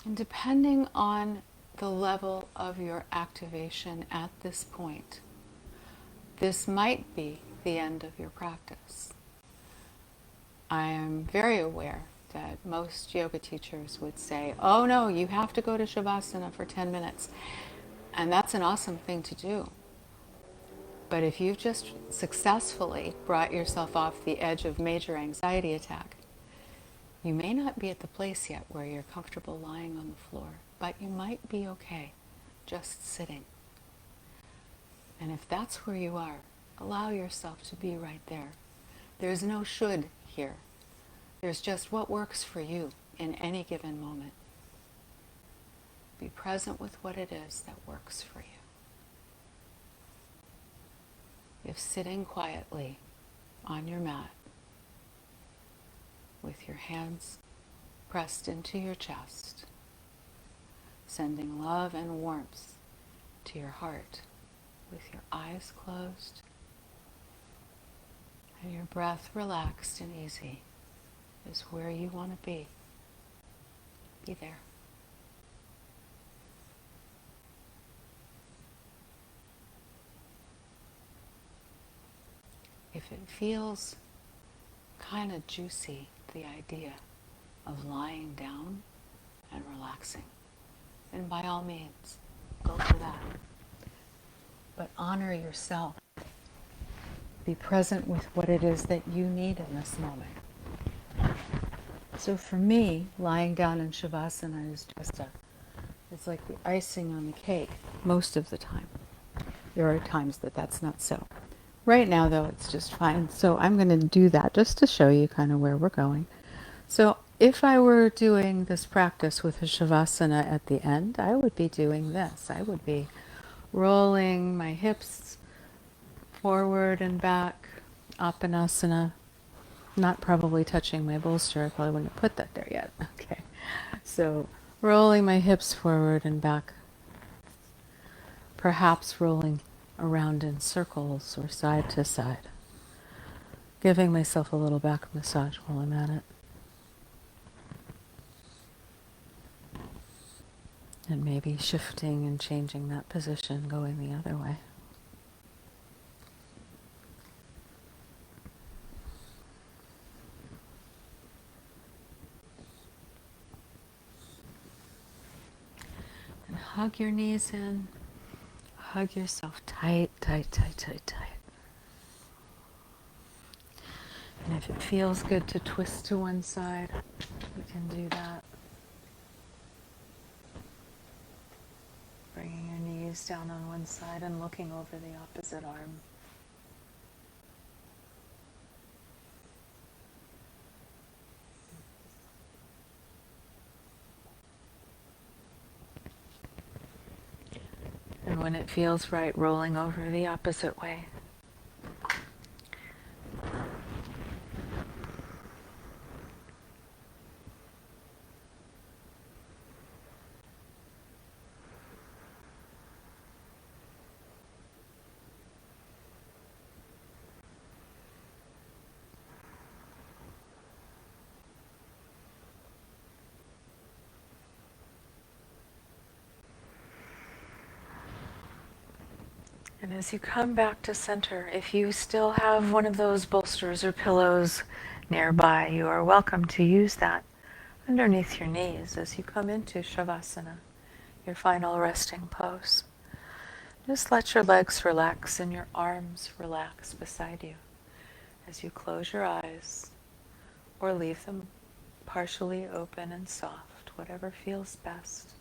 And depending on the level of your activation at this point, this might be the end of your practice. I am very aware that most yoga teachers would say, oh no, you have to go to Shavasana for 10 minutes. And that's an awesome thing to do. But if you've just successfully brought yourself off the edge of major anxiety attack, you may not be at the place yet where you're comfortable lying on the floor, but you might be okay just sitting. And if that's where you are, allow yourself to be right there. There's no should here. There's just what works for you in any given moment. Be present with what it is that works for you. If sitting quietly on your mat with your hands pressed into your chest, sending love and warmth to your heart with your eyes closed and your breath relaxed and easy is where you want to be. Be there. If it feels kind of juicy, the idea of lying down and relaxing, then by all means, go for that. But honor yourself. Be present with what it is that you need in this moment. So for me, lying down in Shavasana is just it's like the icing on the cake most of the time. There are times that that's not so. Right now, though, it's just fine. So I'm going to do that just to show you kind of where we're going. So if I were doing this practice with a Shavasana at the end, I would be doing this. I would be rolling my hips forward and back, Apanasana, not probably touching my bolster. I probably wouldn't have put that there yet. Okay. So rolling my hips forward and back, perhaps rolling around in circles or side to side, giving myself a little back massage while I'm at it. And maybe shifting and changing that position, going the other way. And hug your knees in. Hug yourself tight, tight, tight, tight, tight. And if it feels good to twist to one side, you can do that. Bringing your knees down on one side and looking over the opposite arm. And when it feels right, rolling over the opposite way. And as you come back to center, if you still have one of those bolsters or pillows nearby, you are welcome to use that underneath your knees as you come into Shavasana, your final resting pose. Just let your legs relax and your arms relax beside you as you close your eyes or leave them partially open and soft, whatever feels best.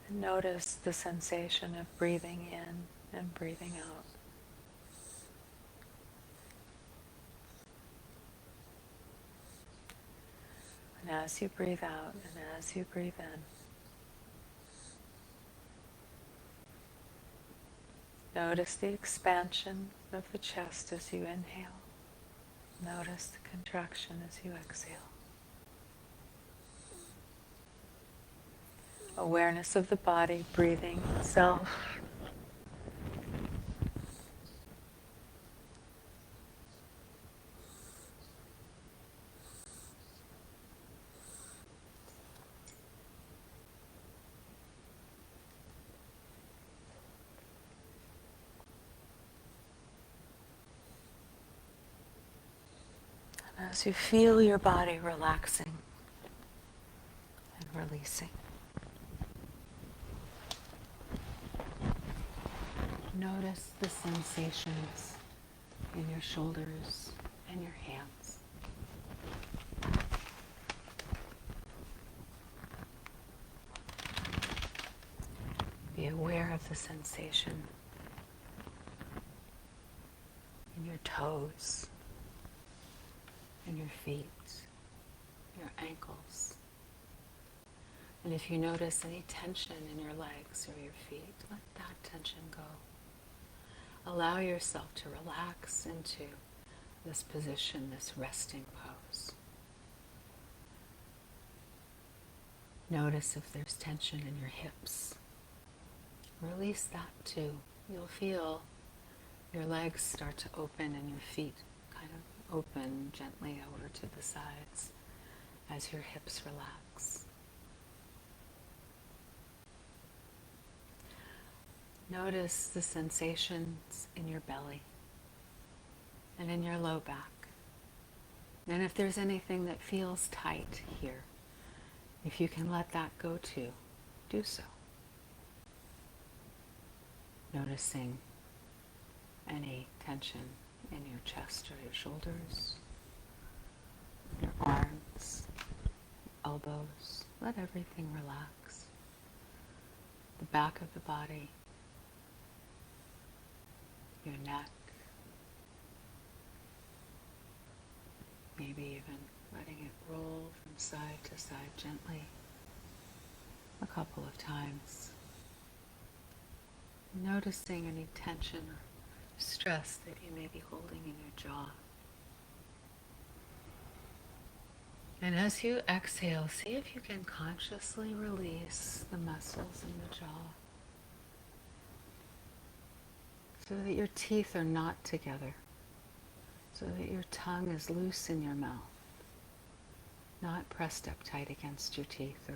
And notice the sensation of breathing in and breathing out. And as you breathe out and as you breathe in, notice the expansion of the chest as you inhale. Notice the contraction as you exhale. Awareness of the body, breathing itself. And as you feel your body relaxing and releasing, notice the sensations in your shoulders and your hands. Be aware of the sensation in your toes, in your feet, your ankles. And if you notice any tension in your legs or your feet, let that tension go. allow yourself to relax into this position, this resting pose. Notice if there's tension in your hips. Release that too. You'll feel your legs start to open and your feet kind of open gently over to the sides as your hips relax. Notice the sensations in your belly and in your low back. And if there's anything that feels tight here, if you can let that go too, do so. Noticing any tension in your chest or your shoulders, your arms, elbows. Let everything relax. The back of the body, your neck, maybe even letting it roll from side to side gently a couple of times. Noticing any tension or stress that you may be holding in your jaw. And as you exhale, see if you can consciously release the muscles in the jaw so that your teeth are not together, so that your tongue is loose in your mouth, not pressed up tight against your teeth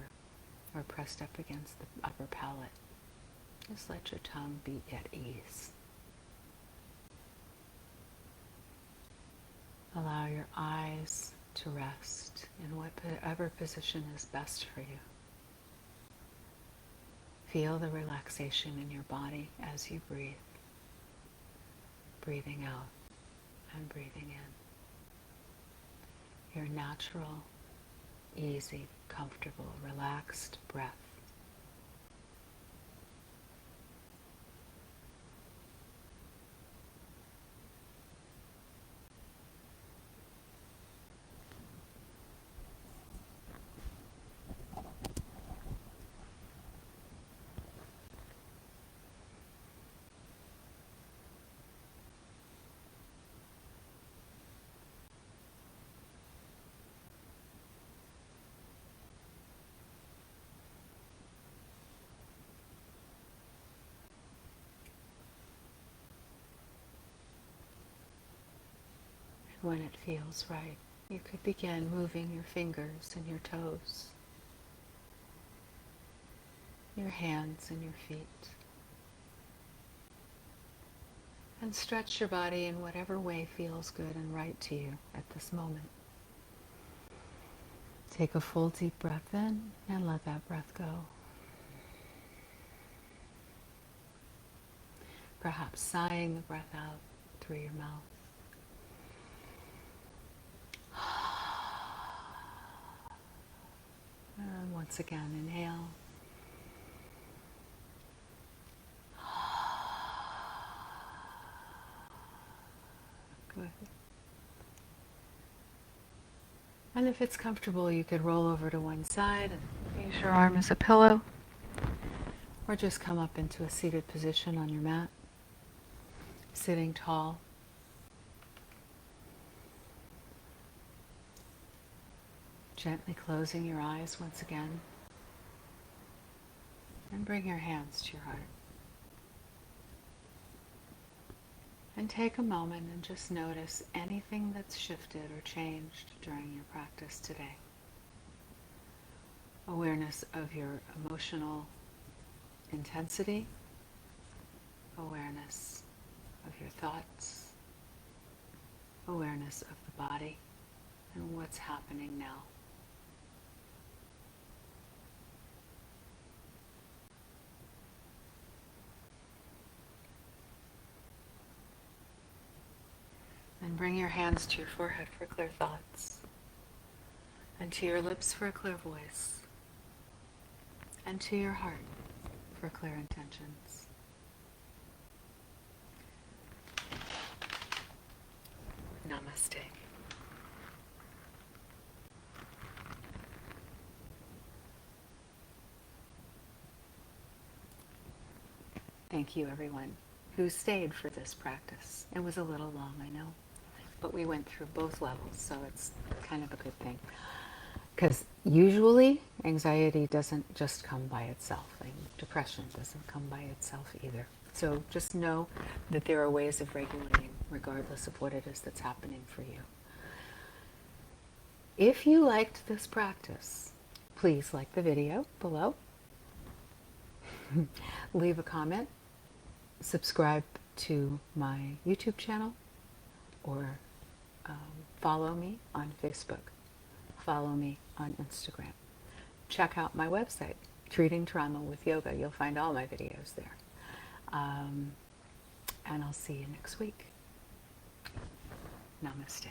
or pressed up against the upper palate. Just let your tongue be at ease. Allow your eyes to rest in whatever position is best for you. Feel the relaxation in your body as you breathe. Breathing out and breathing in. Your natural, easy, comfortable, relaxed breath. When it feels right, you could begin moving your fingers and your toes, your hands and your feet. And stretch your body in whatever way feels good and right to you at this moment. Take a full deep breath in and let that breath go. Perhaps sighing the breath out through your mouth. And once again, inhale. Good. And if it's comfortable, you could roll over to one side and use your arm as a pillow. Or just come up into a seated position on your mat, sitting tall. Gently closing your eyes once again. And bring your hands to your heart. And take a moment and just notice anything that's shifted or changed during your practice today. Awareness of your emotional intensity, awareness of your thoughts, awareness of the body and what's happening now. And bring your hands to your forehead for clear thoughts, and to your lips for a clear voice, and to your heart for clear intentions. Namaste. Thank you, everyone. who stayed for this practice. It was a little long, I know, but we went through both levels, so it's kind of a good thing. Because usually anxiety doesn't just come by itself, and depression doesn't come by itself either. So just know that there are ways of regulating regardless of what it is that's happening for you. If you liked this practice, please like the video below, leave a comment, subscribe to my YouTube channel, or follow me on Facebook, follow me on Instagram. Check out my website, Treating Trauma with Yoga. You'll find all my videos there. And I'll see you next week. Namaste.